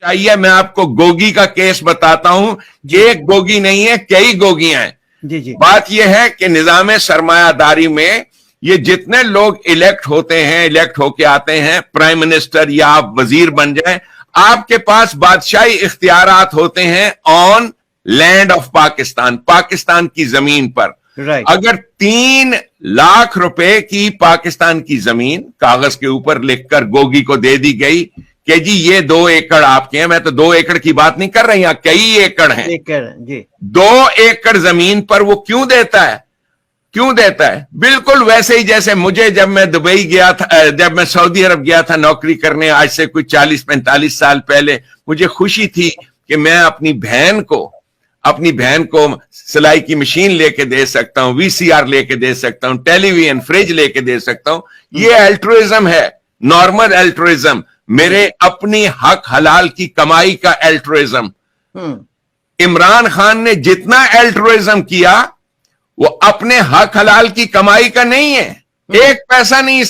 चाहिए। मैं आपको गोगी का केस बताता हूं। एक गोगी नहीं है, कई गोगियां हैं। जी जी। बात यह है कि निजाम सरमायादारी में ये जितने लोग इलेक्ट होते हैं, इलेक्ट होके आते हैं, प्राइम मिनिस्टर या आप वजीर बन जाएं, आपके पास बादशाही इख्तियारात होते हैं on land of Pakistan, Pakistan की जमीन पर। राइट। अगर 3 लाख रुपए की पाकिस्तान की जमीन कागज के ऊपर लिखकर गोगी को दे दी गई कि जी ये 2 एकड़ आपके हैं, मैं तो 2 एकड़ की बात नहीं कर रही, यहां कई एकड़ हैं, एकड़ जी। 2 एकड़ जमीन पर वो क्यों देता है? क्यों देता है? बिल्कुल वैसे ही जैसे मुझे जब मैं दुबई गया था, जब मैं सऊदी अरब गया था नौकरी करने, आज से कुछ 40-45 साल पहले, मुझे खुशी थी कि मैं अपनी बहन को सिलाई की मशीन लेके दे सकता हूं, वीसीआर लेके दे सकता हूं, टेलीविजन, फ्रिज लेके दे सकता हूं। ये एल्ट्रुइज्म है, नॉर्मल एल्ट्रुइज्म, मेरे अपनी हक हलाल की कमाई का एल्ट्रुइज्म। इमरान खान ने जितना एल्ट्रुइज्म किया वो अपने हक हलाल की कमाई का नहीं है, एक पैसा नहीं।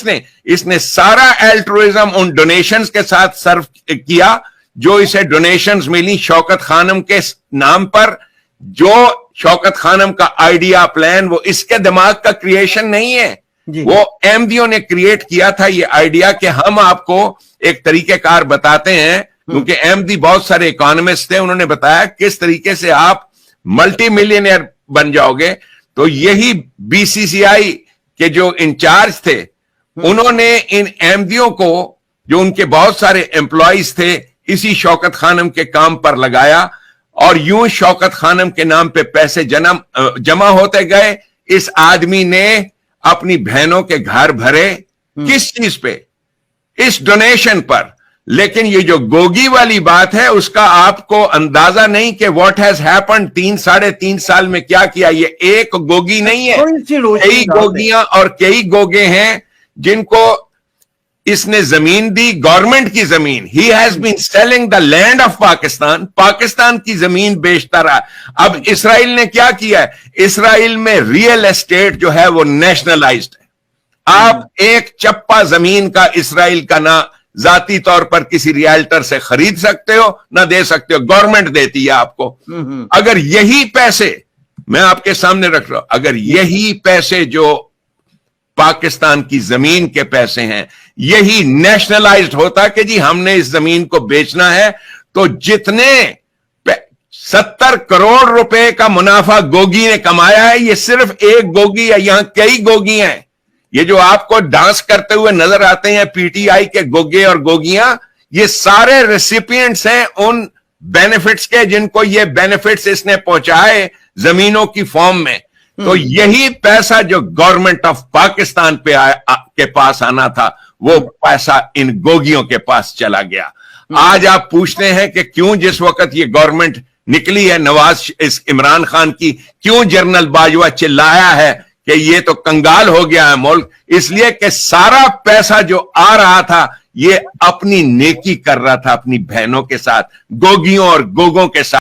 इसने सारा एल्ट्रुइज्म उन डोनेशंस के साथ सर्व किया जो इसे डोनेशंस मिली शौकत खानम के नाम पर। जो शौकत खानम का आइडिया प्लान वो इसके दिमाग का क्रिएशन नहीं है, वो अहमदियों ने क्रिएट किया था ये आइडिया कि हम आपको एक तरीकेकार बताते हैं, क्योंकि अहमदी बहुत सारे इकोनॉमिस्ट थे, उन्होंने बताया किस तरीके से आप मल्टी मिलियनियर बन जाओगे। तो यही बीसीसीआई के जो इंचार्ज थे उन्होंने इन अहमदियों को, जो उनके बहुत सारे एम्प्लॉइज थे, इसी शौकत खानम के काम पर लगाया और यूं शौकत खानम के नाम पे पैसे जमा होते गए। इस आदमी ने अपनी बहनों के घर भरे, किस चीज पे? इस डोनेशन पर। लेकिन ये जो गोगी वाली बात है उसका आपको अंदाजा नहीं कि व्हाट हैज हैपेंड 3-3.5 साल में क्या किया। ये एक गोगी नहीं है, कई गोगियां और कई गोगे हैं जिनको इसने जमीन दी, गवर्नमेंट की जमीन। He has been selling the land of Pakistan, Pakistan की जमीन बेचता रहा। अब इसराइल ने क्या किया है? इसराइल में रियल एस्टेट जो है वो नेशनलाइज्ड है। आप एक चप्पा जमीन का इसराइल का ना जाती तौर पर किसी रियल्टर से खरीद सकते हो ना दे सकते हो, गवर्नमेंट देती है आपको। अगर यही पैसे, मैं आपके सामने रख रहा हूं, अगर यही पैसे जो पाकिस्तान की जमीन के पैसे हैं यही नेशनलाइज्ड होता कि जी हमने इस जमीन को बेचना है, तो जितने 70 करोड़ रुपए का मुनाफा गोगी ने कमाया है, ये सिर्फ एक गोगी है, यहां कई गोगी हैं। ये जो आपको डांस करते हुए नजर आते हैं पीटीआई के गोगे और गोगियां, ये सारे रेसिपिएंट्स हैं उन बेनिफिट्स के जिनको ये बेनिफिट्स इसने पहुंचाए जमीनों की फॉर्म में। तो यही पैसा जो गवर्नमेंट ऑफ पाकिस्तान के पास आना था वो पैसा इन गोगियों के पास चला गया। आज आप पूछते हैं कि क्यों जिस वक्त ये गवर्नमेंट निकली है इस इमरान खान की, क्यों जनरल बाजवा चिल्लाया है कि ये तो कंगाल हो गया है मुल्क? इसलिए कि सारा पैसा जो आ रहा था ये अपनी नेकी कर रहा था अपनी बहनों के साथ, गोगियों और गोगों के साथ।